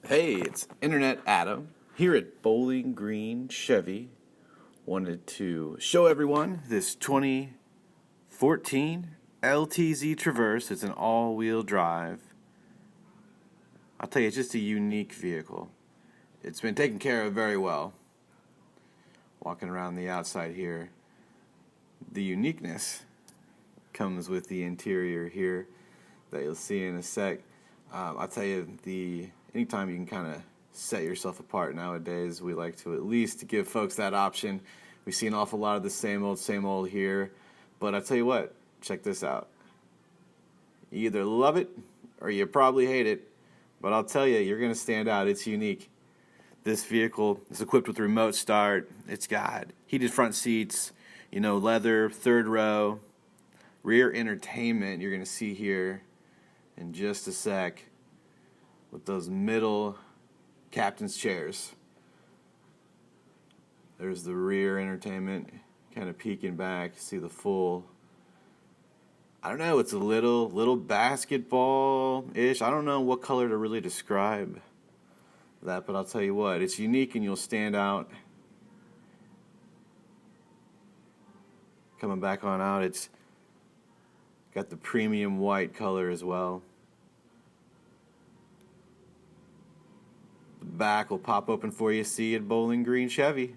Hey, it's Internet Adam here at Bowling Green Chevy. Wanted to show everyone this 2014 LTZ Traverse. It's an all-wheel drive. I'll tell you, it's just a unique vehicle. It's been taken care of very well. Walking around the outside here, the uniqueness comes with the interior here that you'll see in a sec. I'll tell you, anytime you can kind of set yourself apart nowadays, we like to at least give folks that option. We see an awful lot of the same old here, but I'll tell you what, check this out. You either love it or you probably hate it, but I'll tell you, you're going to stand out. It's unique. This vehicle is equipped with remote start. It's got heated front seats, leather, third row, rear entertainment. You're going to see here in just a sec with those middle captain's chairs. There's the rear entertainment, kind of peeking back, see the full. I don't know, it's a little basketball-ish. I don't know what color to really describe that, but I'll tell you what, it's unique and you'll stand out. Coming back on out, it's got the premium white color as well. The back will pop open for you. See you at Bowling Green Chevy.